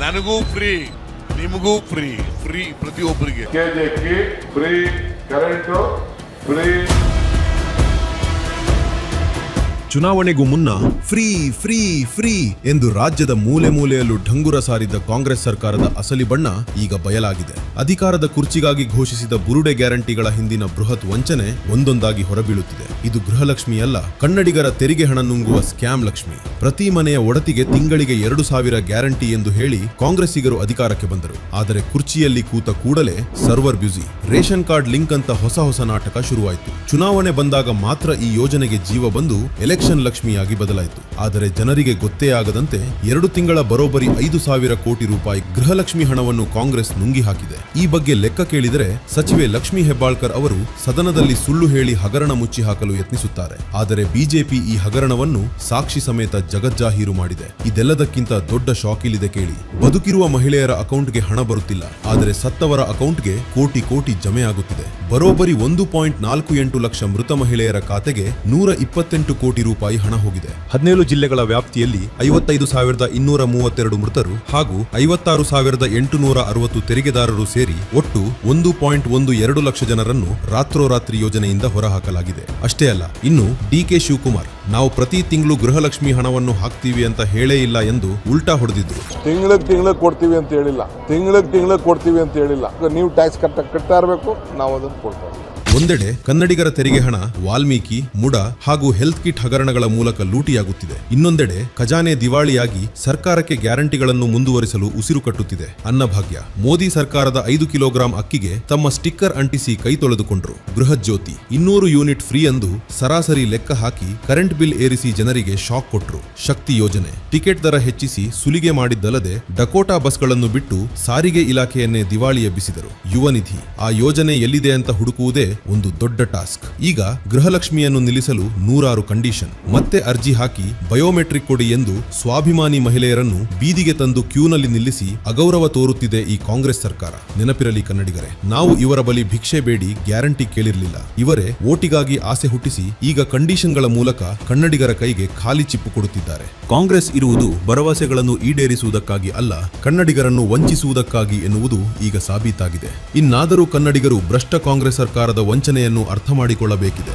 ನನಗೂ ಫ್ರೀ, ನಿಮಗೂ free, free ಪ್ರತಿಯೊಬ್ಬರಿಗೆ. ಕೆಜೆಗೆ ಫ್ರೀ ಕರೆಂಟ್ ಫ್ರೀ. ಚುನಾವಣೆಗೂ ಮುನ್ನ ಫ್ರೀ ಫ್ರೀ ಫ್ರೀ ಎಂದು ರಾಜ್ಯದ ಮೂಲೆ ಮೂಲೆಯಲ್ಲೂ ಢಂಗುರ ಸಾರಿದ್ದ ಕಾಂಗ್ರೆಸ್ ಸರ್ಕಾರದ ಅಸಲಿ ಬಣ್ಣ ಈಗ ಬಯಲಾಗಿದೆ. ಅಧಿಕಾರದ ಕುರ್ಚಿಗಾಗಿ ಘೋಷಿಸಿದ ಬುರುಡೆ ಗ್ಯಾರಂಟಿಗಳ ಹಿಂದಿನ ಬೃಹತ್ ವಂಚನೆ ಒಂದೊಂದಾಗಿ ಹೊರಬೀಳುತ್ತಿದೆ. ಇದು ಗೃಹಲಕ್ಷ್ಮಿಯಲ್ಲ, ಕನ್ನಡಿಗರ ತೆರಿಗೆ ಹಣ ನುಂಗುವ ಸ್ಕ್ಯಾಮ್ ಲಕ್ಷ್ಮಿ. ಪ್ರತಿ ಮನೆಯ ಒಡತಿಗೆ ತಿಂಗಳಿಗೆ 2,000 ಗ್ಯಾರಂಟಿ ಎಂದು ಹೇಳಿ ಕಾಂಗ್ರೆಸ್ಸಿಗರು ಅಧಿಕಾರಕ್ಕೆ ಬಂದರು. ಆದರೆ ಕುರ್ಚಿಯಲ್ಲಿ ಕೂತ ಕೂಡಲೇ server busy. Ration card link ಅಂತ ಹೊಸ ನಾಟಕ ಶುರುವಾಯಿತು. ಚುನಾವಣೆ ಬಂದಾಗ ಮಾತ್ರ ಈ ಯೋಜನೆಗೆ ಜೀವ ಬಂದು ಎಲೆಕ್ಷನ್ ಲಕ್ಷ್ಮಿಯಾಗಿ ಬದಲಾಯಿತು. ಆದರೆ ಜನರಿಗೆ ಗೊತ್ತೇ ಆಗದಂತೆ 2 ತಿಂಗಳ ಬರೋಬ್ಬರಿ 5,000 ಕೋಟಿ ರೂಪಾಯಿ ಗೃಹಲಕ್ಷ್ಮಿ ಹಣವನ್ನು ಕಾಂಗ್ರೆಸ್ ನುಂಗಿ ಹಾಕಿದೆ. ಈ ಬಗ್ಗೆ ಲೆಕ್ಕ ಕೇಳಿದರೆ ಸಚಿವೆ ಲಕ್ಷ್ಮಿ ಹೆಬ್ಬಾಳ್ಕರ್ ಅವರು ಸದನದಲ್ಲಿ ಸುಳ್ಳು ಹೇಳಿ ಹಗರಣ ಮುಚ್ಚಿ ಹಾಕಲು ಯತ್ನಿಸುತ್ತಾರೆ. ಆದರೆ ಬಿಜೆಪಿ ಈ ಹಗರಣವನ್ನು ಸಾಕ್ಷಿ ಸಮೇತ ಜಗಜ್ಜಾಹೀರು ಮಾಡಿದೆ. ಇದೆಲ್ಲದಕ್ಕಿಂತ ದೊಡ್ಡ ಶಾಕ್ ಇಲ್ಲಿದೆ ಕೇಳಿ. ಬದುಕಿರುವ ಮಹಿಳೆಯರ ಅಕೌಂಟ್ಗೆ ಹಣ ಬರುತ್ತಿಲ್ಲ, ಆದರೆ ಸತ್ತವರ ಅಕೌಂಟ್ಗೆ ಕೋಟಿ ಜಮೆ ಆಗುತ್ತಿದೆ. ಬರೋಬ್ಬರಿ 1.48 ಲಕ್ಷ ಮೃತ ಮಹಿಳೆಯರ ಖಾತೆಗೆ 128 ಕೋಟಿ ರೂಪಾಯಿ ಹಣ ಹೋಗಿದೆ. 17 ಜಿಲ್ಲೆಗಳ ವ್ಯಾಪ್ತಿಯಲ್ಲಿ 55,232 ಮೃತರು ಹಾಗೂ 56,860 ತೆರಿಗೆದಾರರು ಸೇರಿ ಒಟ್ಟು 1.12 ಲಕ್ಷ ಜನರನ್ನು ರಾತ್ರೋರಾತ್ರಿ ಯೋಜನೆಯಿಂದ ಹೊರಹಾಕಲಾಗಿದೆ. ಅಷ್ಟೇ ಅಲ್ಲ, ಇನ್ನು ಡಿಕೆ ಶಿವಕುಮಾರ್ ನಾವು ಪ್ರತಿ ತಿಂಗಳು ಗೃಹಲಕ್ಷ್ಮಿ ಹಣವನ್ನು ಹಾಕ್ತೀವಿ ಅಂತ ಹೇಳೇ ಇಲ್ಲ ಎಂದು ಉಲ್ಟಾ ಹೊಡೆದಿದ್ರು. ತಿಂಗಳಿಗೆ ಕೊಡ್ತೀವಿ ಅಂತ ಹೇಳಿಲ್ಲ, ತಿಂಗಳಿಗೆ ಕೊಡ್ತೀವಿ ಅಂತ ಹೇಳಿಲ್ಲ. ನೀವು ಟ್ಯಾಕ್ಸ್ ಕಟ್ತಾ ಇರಬೇಕು, ನಾವು ಅದನ್ನು ಕೊಡ್ತಾ ಇದ್ದೀವಿ. ಒಂದೆಡೆ ಕನ್ನಡಿಗರ ತೆರಿಗೆ ಹಣ ವಾಲ್ಮೀಕಿ, ಮುಡಾ ಹಾಗೂ ಹೆಲ್ತ್ ಕಿಟ್ ಹಗರಣಗಳ ಮೂಲಕ ಲೂಟಿಯಾಗುತ್ತಿದೆ. ಇನ್ನೊಂದೆಡೆ ಖಜಾನೆ ದಿವಾಳಿಯಾಗಿ ಸರ್ಕಾರಕ್ಕೆ ಗ್ಯಾರಂಟಿಗಳನ್ನು ಮುಂದುವರಿಸಲು ಉಸಿರು ಕಟ್ಟುತ್ತಿದೆ ಅನ್ನಭಾಗ್ಯ. ಮೋದಿ ಸರ್ಕಾರದ 5 ಕಿಲೋಗ್ರಾಂ ಅಕ್ಕಿಗೆ ತಮ್ಮ ಸ್ಟಿಕ್ಕರ್ ಅಂಟಿಸಿ ಕೈ ತೊಳೆದುಕೊಂಡ್ರು. ಬೃಹತ್ ಜ್ಯೋತಿ 200 ಯೂನಿಟ್ ಫ್ರೀ ಎಂದು ಸರಾಸರಿ ಲೆಕ್ಕ ಹಾಕಿ ಕರೆಂಟ್ ಬಿಲ್ ಏರಿಸಿ ಜನರಿಗೆ ಶಾಕ್ ಕೊಟ್ರು. ಶಕ್ತಿ ಯೋಜನೆ ಟಿಕೆಟ್ ದರ ಹೆಚ್ಚಿಸಿ ಸುಲಿಗೆ ಮಾಡಿದ್ದಲ್ಲದೆ ಡಕೋಟಾ ಬಸ್ಗಳನ್ನು ಬಿಟ್ಟು ಸಾರಿಗೆ ಇಲಾಖೆಯನ್ನೇ ದಿವಾಳಿ ಎಬ್ಬಿಸಿದರು. ಯುವ ನಿಧಿ ಆ ಯೋಜನೆ ಎಲ್ಲಿದೆ ಅಂತ ಹುಡುಕುವುದೇ ಒಂದು ದೊಡ್ಡ ಟಾಸ್ಕ್. ಈಗ ಗೃಹಲಕ್ಷ್ಮಿಯನ್ನು ನಿಲ್ಲಿಸಲು 100 ಕಂಡೀಷನ್. ಮತ್ತೆ ಅರ್ಜಿ ಹಾಕಿ ಬಯೋಮೆಟ್ರಿಕ್ ಕೊಡಿ ಎಂದು ಸ್ವಾಭಿಮಾನಿ ಮಹಿಳೆಯರನ್ನು ಬೀದಿಗೆ ತಂದು ಕ್ಯೂನಲ್ಲಿ ನಿಲ್ಲಿಸಿ ಅಗೌರವ ತೋರುತ್ತಿದೆ ಈ ಕಾಂಗ್ರೆಸ್ ಸರ್ಕಾರ. ನೆನಪಿರಲಿ ಕನ್ನಡಿಗರೇ, ನಾವು ಇವರ ಬಳಿ ಭಿಕ್ಷೆ ಬೇಡಿ ಗ್ಯಾರಂಟಿ ಕೇಳಿರಲಿಲ್ಲ. ಇವರೇ ಓಟಿಗಾಗಿ ಆಸೆ ಹುಟ್ಟಿಸಿ ಈಗ ಕಂಡೀಷನ್ಗಳ ಮೂಲಕ ಕನ್ನಡಿಗರ ಕೈಗೆ ಖಾಲಿ ಚಿಪ್ಪು ಕೊಡುತ್ತಿದ್ದಾರೆ. ಕಾಂಗ್ರೆಸ್ ಇರುವುದು ಭರವಸೆಗಳನ್ನು ಈಡೇರಿಸುವುದಕ್ಕಾಗಿ ಅಲ್ಲ, ಕನ್ನಡಿಗರನ್ನು ವಂಚಿಸುವುದಕ್ಕಾಗಿ ಎನ್ನುವುದು ಈಗ ಸಾಬೀತಾಗಿದೆ. ಇನ್ನಾದರೂ ಕನ್ನಡಿಗರು ಭ್ರಷ್ಟ ಕಾಂಗ್ರೆಸ್ ಸರ್ಕಾರದ ವಂಚನೆಯನ್ನು ಅರ್ಥ ಮಾಡಿಕೊಳ್ಳಬೇಕಿದೆ.